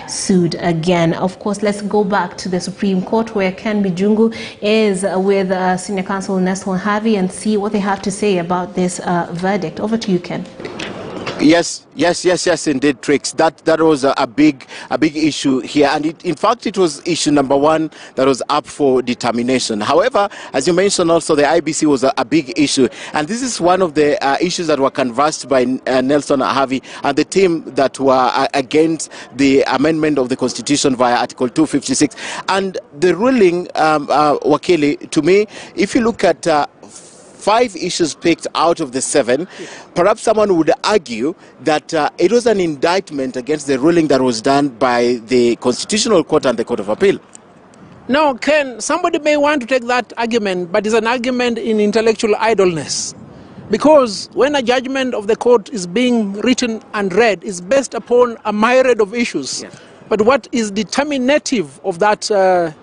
sued again. Of course, let's go back to the Supreme Court where Ken Bijungu is with Senior Counsel Nelson Havi and see what they have to say about this verdict. Over to you, Ken. Yes, indeed, Trix. That was a big issue here, and in fact it was issue number one that was up for determination. However, as you mentioned, also the IBC was a big issue, and this is one of the issues that were canvassed by Nelson Havi and the team that were against the amendment of the Constitution via Article 256. And the ruling, Wakili, to me, if you look at 5 issues picked out of the 7, perhaps someone would argue that it was an indictment against the ruling that was done by the Constitutional Court and the Court of Appeal. No, Ken, somebody may want to take that argument, but it's an argument in intellectual idleness. Because when a judgment of the court is being written and read, it's based upon a myriad of issues. Yes. But what is determinative of that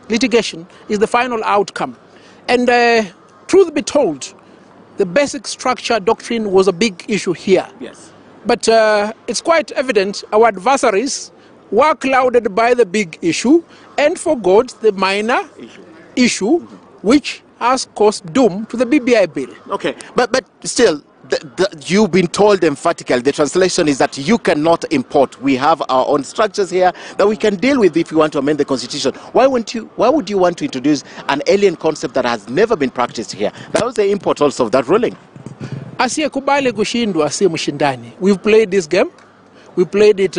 litigation is the final outcome. And truth be told, the basic structure doctrine was a big issue here. Yes. But it's quite evident our adversaries were clouded by the big issue and forgot the minor issue which has caused doom to the BBI bill. Okay, but still, you've been told emphatically, the translation is that you cannot import. We have our own structures here that we can deal with if you want to amend the Constitution. Why would you want to introduce an alien concept that has never been practiced here? That was the import also of that ruling. Asiyekubali kushindwa si mshindani. We've played this game. We played it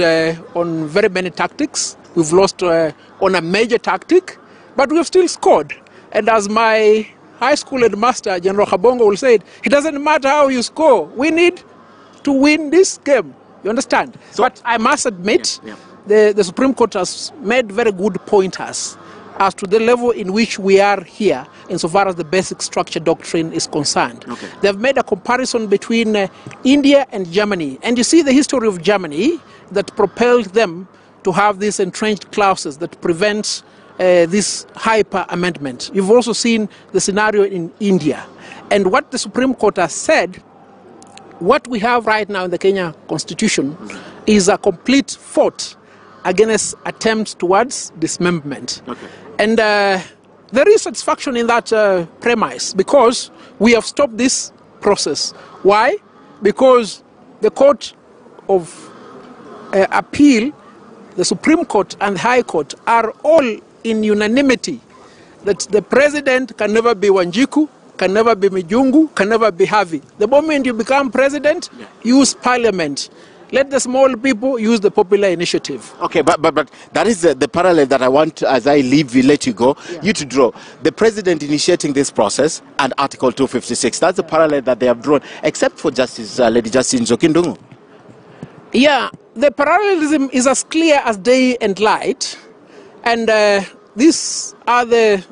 on very many tactics. We've lost on a major tactic, but we've still scored. And as my high school headmaster, General Habongo, will say it doesn't matter how you score. We need to win this game. You understand? So, but I must admit, the Supreme Court has made very good pointers as to the level in which we are here insofar as the basic structure doctrine is concerned. Okay. They've made a comparison between India and Germany. And you see the history of Germany that propelled them to have these entrenched clauses that prevent this hyper amendment. You've also seen the scenario in India. And what the Supreme Court has said, what we have right now in the Kenya Constitution is a complete fault against attempts towards dismemberment. Okay. And there is satisfaction in that premise because we have stopped this process. Why? Because the Court of Appeal, the Supreme Court and the High Court are all in unanimity that the president can never be Wanjiku, can never be Mijungu, can never be Havi. The moment you become president, use parliament. Let the small people use the popular initiative. Okay, but that is the parallel that I want, as I let you go, you to draw. The president initiating this process and Article 256, that's the parallel that they have drawn, except for Justice, Lady Justice Njoki Ndung'u. Yeah, the parallelism is as clear as day and light. And these are the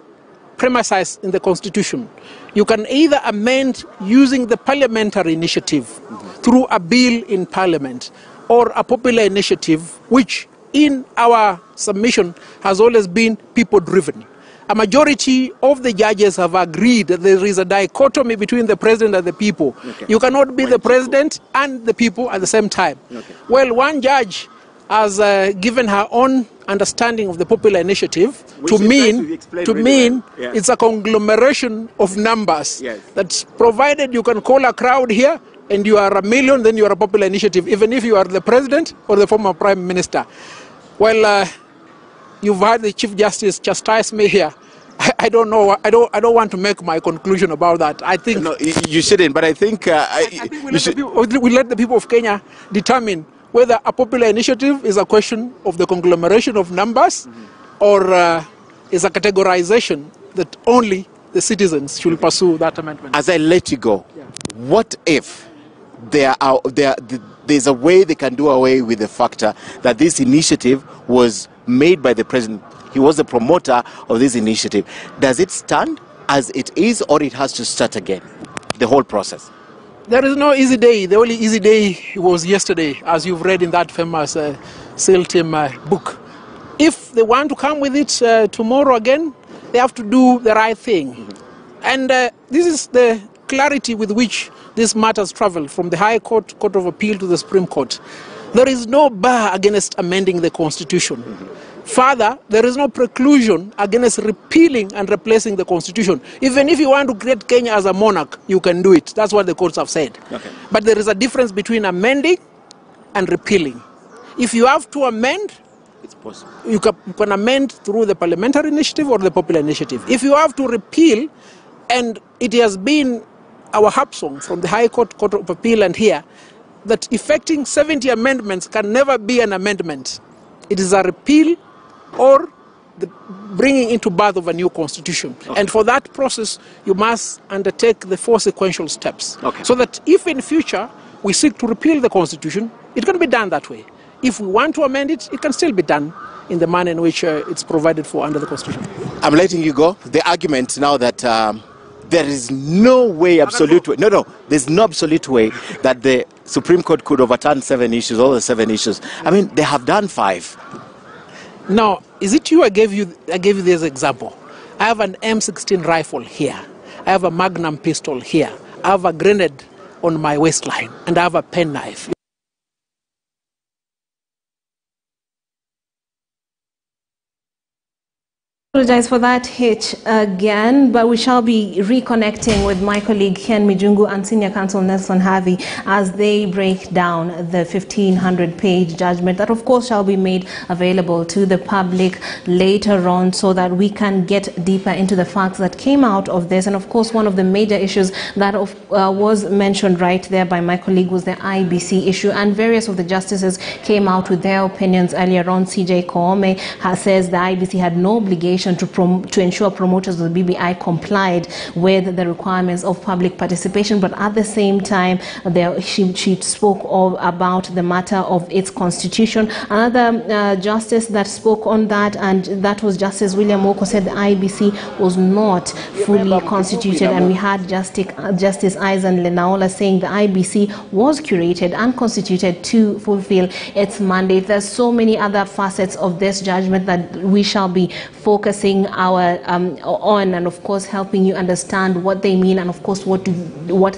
premises in the Constitution. You can either amend using the parliamentary initiative through a bill in Parliament or a popular initiative, which in our submission has always been people-driven. A majority of the judges have agreed that there is a dichotomy between the president and the people. Okay. You cannot be the president and the people at the same time. Okay. Well, one judge has given her own understanding of the popular initiative to mean it's a conglomeration of numbers. Yes. That's provided you can call a crowd here and you are 1 million, then you are a popular initiative, even if you are the president or the former prime minister. Well, you've had the Chief Justice chastise me here. I don't know. I don't want to make my conclusion about that. I think no, you shouldn't. But I think we let the people of Kenya determine whether a popular initiative is a question of the conglomeration of numbers or is a categorization that only the citizens should pursue that amendment. As I let you go, what if there's a way they can do away with the factor that this initiative was made by the president? He was the promoter of this initiative. Does it stand as it is, or it has to start again, the whole process? There is no easy day. The only easy day was yesterday, as you've read in that famous SEAL team book. If they want to come with it tomorrow again, they have to do the right thing. And this is the clarity with which these matters travel from the High Court, Court of Appeal to the Supreme Court. There is no bar against amending the constitution. Further, there is no preclusion against repealing and replacing the constitution. Even if you want to create Kenya as a monarch, you can do it. That's what the courts have said. Okay. But there is a difference between amending and repealing. If you have to amend, It's possible. you can amend through the parliamentary initiative or the popular initiative. If you have to repeal, and it has been our harp song from the High Court, Court of Appeal and here, that effecting 70 amendments can never be an amendment. It is a repeal or the bringing into birth of a new constitution. Okay. And for that process, you must undertake the 4 sequential steps. Okay. So that if in future we seek to repeal the constitution, it can be done that way. If we want to amend it, it can still be done in the manner in which it's provided for under the constitution. I'm letting you go. The argument now that there is no way, absolute way, there's no absolute way that the Supreme Court could overturn 7 issues, all the 7 issues. I mean, they have done 5. Now, is it you? I gave you this example. I have an M16 rifle here. I have a Magnum pistol here. I have a grenade on my waistline, and I have a penknife. Apologize for that hitch again, but we shall be reconnecting with my colleague Ken Mijungu and Senior Counsel Nelson Havi as they break down the 1,500-page judgment that, of course, shall be made available to the public later on so that we can get deeper into the facts that came out of this. And, of course, one of the major issues that was mentioned right there by my colleague was the IBC issue, and various of the justices came out with their opinions earlier on. CJ Koome says the IBC had no obligation to ensure promoters of the BBI complied with the requirements of public participation, but at the same time she spoke about the matter of its constitution. Another justice that spoke on that, and that was Justice William Oko, said the IBC was not fully constituted, and we had Justice Aizen Lenaola saying the IBC was curated and constituted to fulfill its mandate. There's so many other facets of this judgment that we shall be focusing on, and of course helping you understand what they mean, and of course what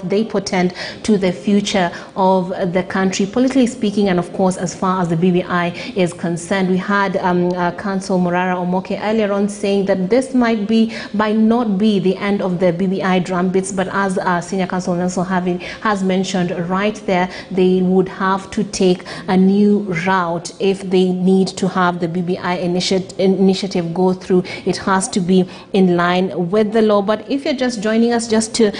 they portend to the future of the country, politically speaking, and of course as far as the BBI is concerned. We had Counsel Morara Omoke earlier on saying that this might not be the end of the BBI drumbeats, but as Senior Counsel Nelson Havi has mentioned right there, they would have to take a new route if they need to have the BBI initiative go through. It has to be in line with the law. But if you're just joining us, just to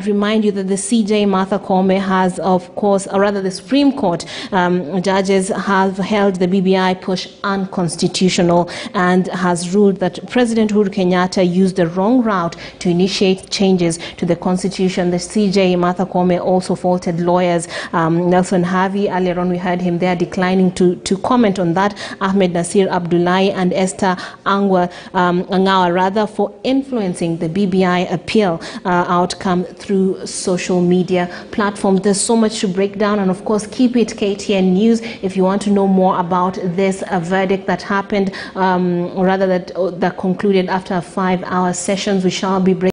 remind you that the CJ Martha Koome has, of course, or rather the Supreme Court judges have held the BBI push unconstitutional and has ruled that President Uhuru Kenyatta used the wrong route to initiate changes to the constitution. The CJ Martha Koome also faulted lawyers Nelson Havi. Earlier on we heard him there declining to comment on that. Ahmed Nasir Abdullahi and Esther Angawa for influencing the BBI appeal outcome through social media platforms. There's so much to break down, and of course keep it KTN News if you want to know more about this verdict that happened, or rather that concluded after 5-hour sessions. We shall be breaking